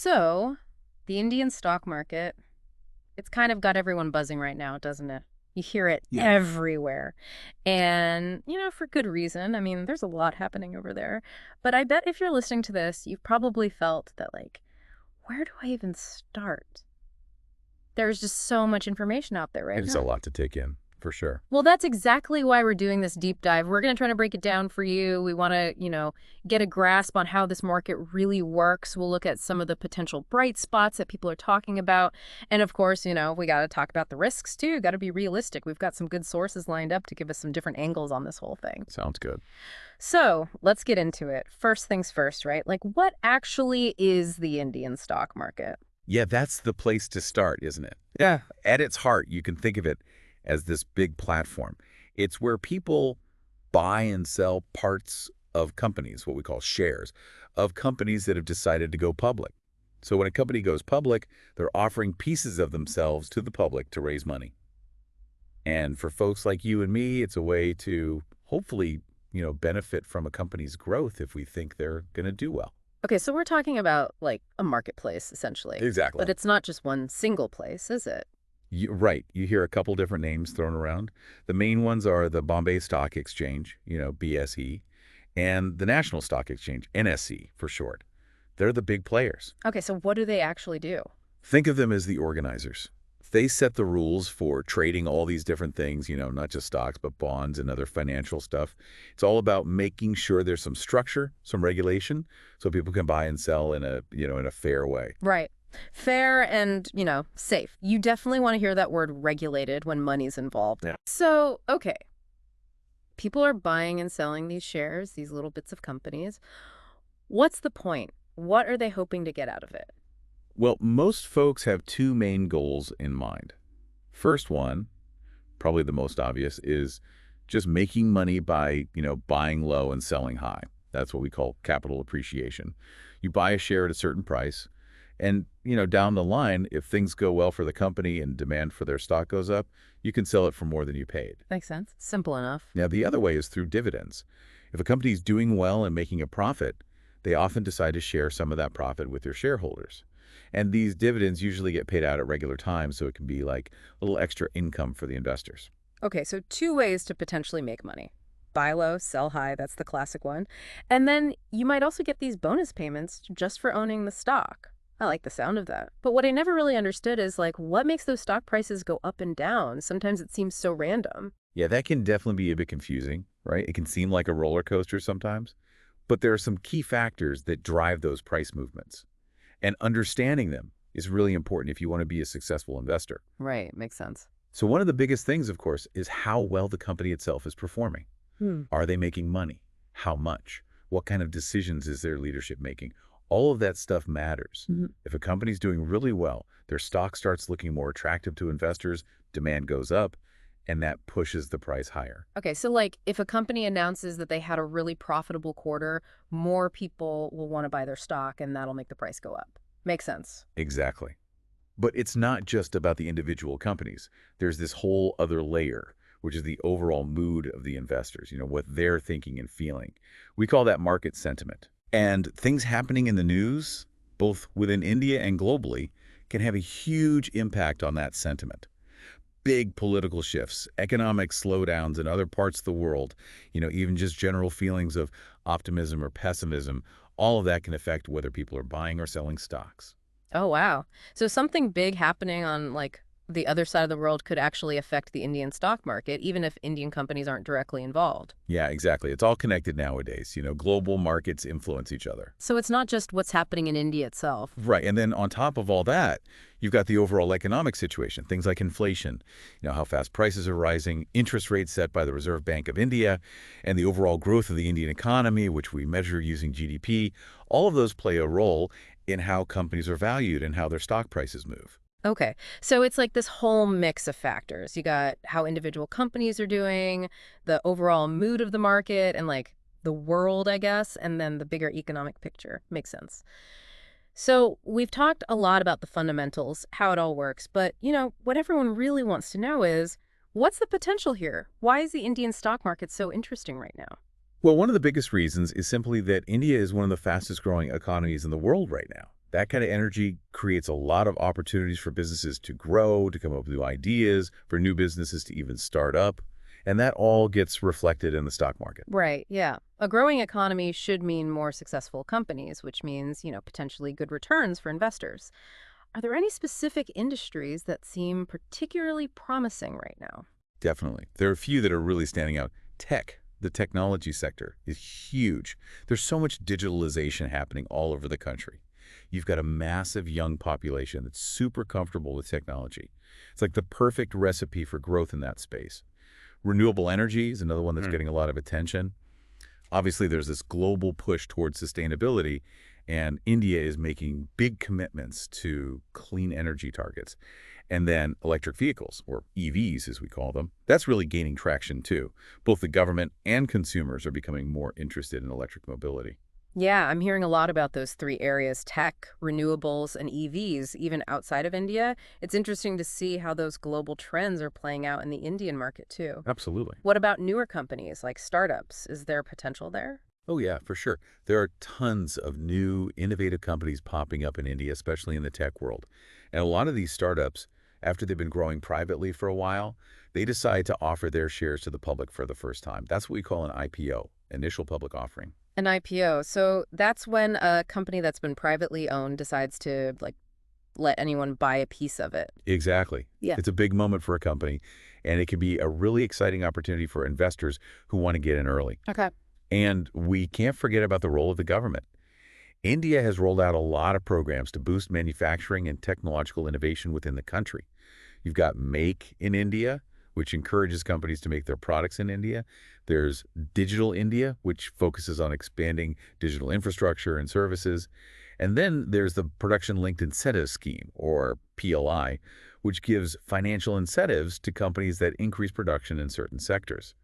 So, the Indian stock market, it's kind of got everyone buzzing right now, doesn't it? You hear it Yeah, everywhere. And, for good reason. I mean, there's a lot happening over there. But I bet if you're listening to this, you've probably felt that, like, where do I even start? There's just so much information out there right it is a now. lot to take in, for sure. Well, that's exactly why we're doing this deep dive. We're going to try to break it down for you. We want to, get a grasp on how this market really works. We'll look at some of the potential bright spots that people are talking about. And of course, we got to talk about the risks too. Got to be realistic. We've got some good sources lined up to give us some different angles on this whole thing. Sounds good. So let's get into it. First things first, right? Like, what actually is the Indian stock market? Yeah, that's the place to start, isn't it? Yeah. At its heart, you can think of it as this big platform. It's where people buy and sell parts of companies, what we call shares, of companies that have decided to go public. So when a company goes public, they're offering pieces of themselves to the public to raise money. And for folks like you and me, it's a way to hopefully, benefit from a company's growth if we think they're going to do well. Okay, so we're talking about like a marketplace essentially, Exactly. but it's not just one single place, is it? Right. You hear a couple different names thrown around. The main ones are the Bombay Stock Exchange, BSE, and the National Stock Exchange, NSE for short. They're the big players. Okay, so what do they actually do? Think of them as the organizers. They set the rules for trading all these different things, not just stocks, but bonds and other financial stuff. It's all about making sure there's some structure, some regulation, so people can buy and sell in a fair way. Right. Fair and, safe. You definitely want to hear that word regulated when money's involved. Yeah. So, okay, people are buying and selling these shares, these little bits of companies. What's the point? What are they hoping to get out of it? Well, most folks have two main goals in mind. First one, probably the most obvious, is just making money by, buying low and selling high. That's what we call capital appreciation. You buy a share at a certain price, and, down the line, if things go well for the company and demand for their stock goes up, you can sell it for more than you paid. Makes sense. Simple enough. Now, the other way is through dividends. If a company is doing well and making a profit, they often decide to share some of that profit with their shareholders. And these dividends usually get paid out at regular times, so it can be like a little extra income for the investors. Okay, so two ways to potentially make money. Buy low, sell high, that's the classic one. And then you might also get these bonus payments just for owning the stock. I like the sound of that. But what I never really understood is like what makes those stock prices go up and down? Sometimes it seems so random. Yeah, that can definitely be a bit confusing, right? It can seem like a roller coaster sometimes, but there are some key factors that drive those price movements. And understanding them is really important if you want to be a successful investor. Right, makes sense. So one of the biggest things, of course, is how well the company itself is performing. Hmm. Are they making money? How much? What kind of decisions is their leadership making? All of that stuff matters. Mhm. If a company's doing really well, their stock starts looking more attractive to investors, demand goes up, and that pushes the price higher. Okay, so like if a company announces that they had a really profitable quarter, more people will want to buy their stock and that'll make the price go up. Makes sense. Exactly. But it's not just about the individual companies. There's this whole other layer, which is the overall mood of the investors, what they're thinking and feeling. We call that market sentiment. And things happening in the news, both within India and globally, can have a huge impact on that sentiment. Big political shifts, economic slowdowns in other parts of the world, even just general feelings of optimism or pessimism, all of that can affect whether people are buying or selling stocks. Oh, wow. So something big happening on like the other side of the world could actually affect the Indian stock market, even if Indian companies aren't directly involved. Yeah, exactly. It's all connected nowadays. Global markets influence each other. So it's not just what's happening in India itself. Right. And then on top of all that, you've got the overall economic situation, things like inflation, how fast prices are rising, interest rates set by the Reserve Bank of India, and the overall growth of the Indian economy, which we measure using GDP. All of those play a role in how companies are valued and how their stock prices move. Okay. So it's like this whole mix of factors. You got how individual companies are doing, the overall mood of the market, and like the world, I guess, and then the bigger economic picture. Makes sense. So we've talked a lot about the fundamentals, how it all works, but what everyone really wants to know is what's the potential here? Why is the Indian stock market so interesting right now? Well, one of the biggest reasons is simply that India is one of the fastest growing economies in the world right now. That kind of energy creates a lot of opportunities for businesses to grow, to come up with new ideas, for new businesses to even start up. And that all gets reflected in the stock market. Right, yeah. A growing economy should mean more successful companies, which means, potentially good returns for investors. Are there any specific industries that seem particularly promising right now? Definitely. There are a few that are really standing out. Tech, the technology sector, is huge. There's so much digitalization happening all over the country. You've got a massive young population that's super comfortable with technology. It's like the perfect recipe for growth in that space. Renewable energy is another one that's getting a lot of attention. Obviously, there's this global push towards sustainability, and India is making big commitments to clean energy targets. And then electric vehicles, or EVs as we call them, that's really gaining traction too. Both the government and consumers are becoming more interested in electric mobility. Yeah, I'm hearing a lot about those three areas: tech, renewables, and EVs, even outside of India. It's interesting to see how those global trends are playing out in the Indian market, too. Absolutely. What about newer companies like startups? Is there potential there? Oh yeah, for sure. There are tons of new, innovative companies popping up in India, especially in the tech world. And a lot of these startups, after they've been growing privately for a while, they decide to offer their shares to the public for the first time. That's what we call an IPO, initial public offering. An IPO. So that's when a company that's been privately owned decides to, let anyone buy a piece of it. Exactly. Yeah. It's a big moment for a company, and it can be a really exciting opportunity for investors who want to get in early. Okay. And we can't forget about the role of the government. India has rolled out a lot of programs to boost manufacturing and technological innovation within the country. You've got Make in India, which encourages companies to make their products in India. There's Digital India, which focuses on expanding digital infrastructure and services. And then there's the Production Linked Incentive Scheme, or PLI, which gives financial incentives to companies that increase production in certain sectors.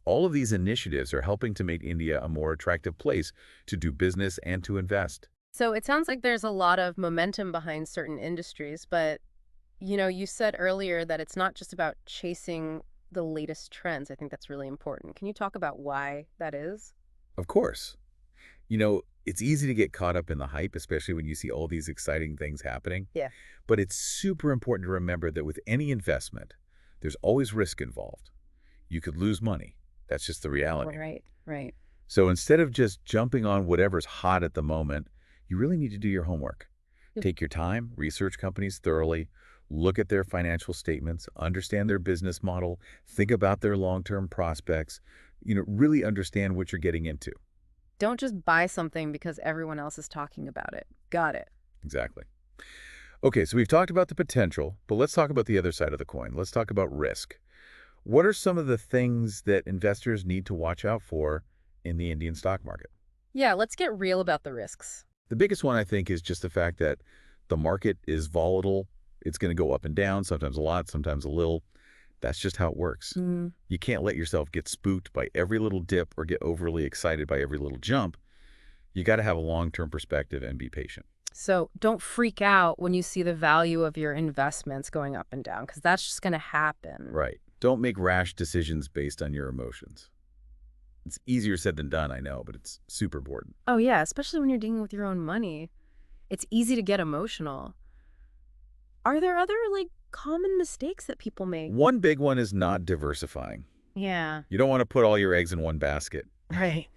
All of these initiatives are helping to make India a more attractive place to do business and to invest. So it sounds like there's a lot of momentum behind certain industries, but you said earlier that it's not just about chasing the latest trends. I think that's really important. Can you talk about why that is? Of course, it's easy to get caught up in the hype, especially when you see all these exciting things happening. Yeah. But it's super important to remember that with any investment, there's always risk involved. You could lose money. That's just the reality. Right, right. So instead of just jumping on whatever's hot at the moment, you really need to do your homework. Yep. Take your time, research companies thoroughly, look at their financial statements, understand their business model, think about their long-term prospects, really understand what you're getting into. Don't just buy something because everyone else is talking about it. Got it. Exactly. Okay, so we've talked about the potential, but let's talk about the other side of the coin. Let's talk about risk. What are some of the things that investors need to watch out for in the Indian stock market? Yeah, let's get real about the risks. The biggest one, I think, is just the fact that the market is volatile. It's going to go up and down, sometimes a lot, sometimes a little. That's just how it works. Mm. You can't let yourself get spooked by every little dip or get overly excited by every little jump. You got to have a long-term perspective and be patient. So don't freak out when you see the value of your investments going up and down, because that's just going to happen. Right. Don't make rash decisions based on your emotions. It's easier said than done, I know, but it's super important. Oh, yeah, especially when you're dealing with your own money. It's easy to get emotional. Are there other, common mistakes that people make? One big one is not diversifying. Yeah. You don't want to put all your eggs in one basket. Right.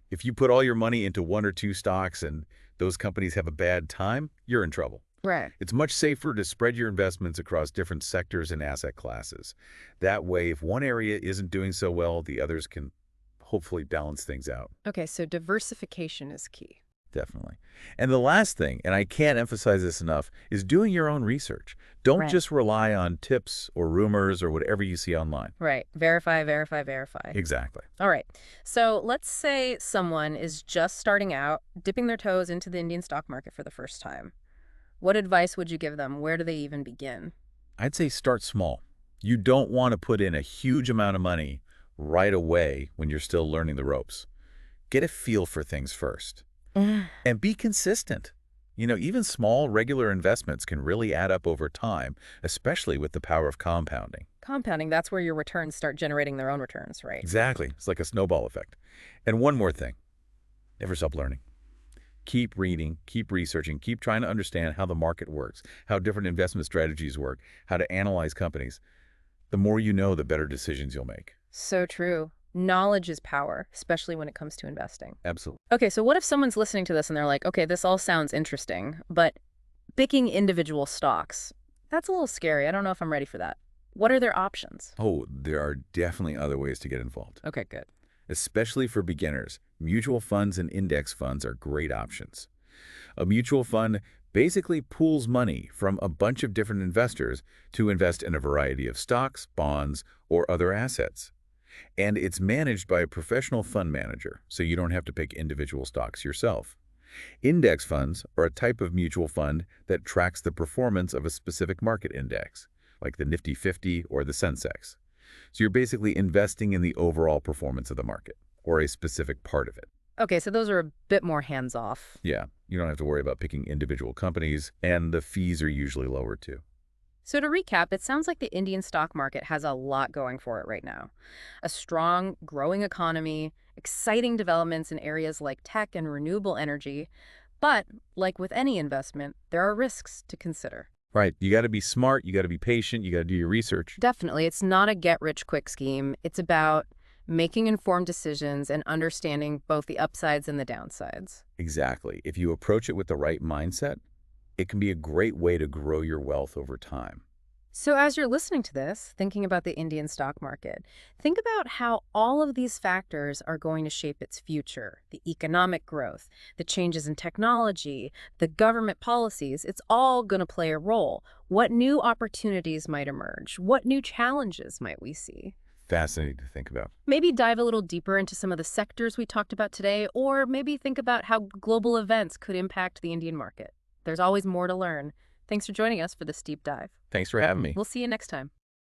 If you put all your money into one or two stocks and those companies have a bad time, you're in trouble. Right. It's much safer to spread your investments across different sectors and asset classes. That way, if one area isn't doing so well, the others can hopefully balance things out. Okay, so diversification is key. Definitely. And the last thing, and I can't emphasize this enough, is doing your own research. Don't Right. just rely on tips or rumors or whatever you see online. Right. Verify, verify, verify. Exactly. All right. So let's say someone is just starting out, dipping their toes into the Indian stock market for the first time. What advice would you give them? Where do they even begin? I'd say start small. You don't want to put in a huge amount of money right away when you're still learning the ropes. Get a feel for things first. And be consistent. Even small, regular investments can really add up over time, especially with the power of compounding. Compounding, that's where your returns start generating their own returns, right? Exactly. It's like a snowball effect. And one more thing. Never stop learning. Keep reading, keep researching, keep trying to understand how the market works, how different investment strategies work, how to analyze companies. The more you know, the better decisions you'll make. So true. Knowledge is power, especially when it comes to investing. Absolutely. Okay, so what if someone's listening to this and they're like, okay, this all sounds interesting, but picking individual stocks, that's a little scary. I don't know if I'm ready for that. What are their options? Oh, there are definitely other ways to get involved. Okay, good. Especially for beginners, mutual funds and index funds are great options. A mutual fund basically pools money from a bunch of different investors to invest in a variety of stocks, bonds, or other assets. And it's managed by a professional fund manager, so you don't have to pick individual stocks yourself. Index funds are a type of mutual fund that tracks the performance of a specific market index, like the Nifty 50 or the Sensex. So you're basically investing in the overall performance of the market, or a specific part of it. Okay, so those are a bit more hands-off. Yeah, you don't have to worry about picking individual companies, and the fees are usually lower too. So to recap, it sounds like the Indian stock market has a lot going for it right now. A strong, growing economy, exciting developments in areas like tech and renewable energy. But, like with any investment, there are risks to consider. Right, you got to be smart, you got to be patient, you got to do your research. Definitely, it's not a get-rich-quick scheme. It's about making informed decisions and understanding both the upsides and the downsides. Exactly. If you approach it with the right mindset, it can be a great way to grow your wealth over time. So as you're listening to this, thinking about the Indian stock market, think about how all of these factors are going to shape its future. The economic growth, the changes in technology, the government policies, it's all going to play a role. What new opportunities might emerge? What new challenges might we see? Fascinating to think about. Maybe dive a little deeper into some of the sectors we talked about today, or maybe think about how global events could impact the Indian market. There's always more to learn. Thanks for joining us for this deep dive. Thanks for having me. We'll see you next time.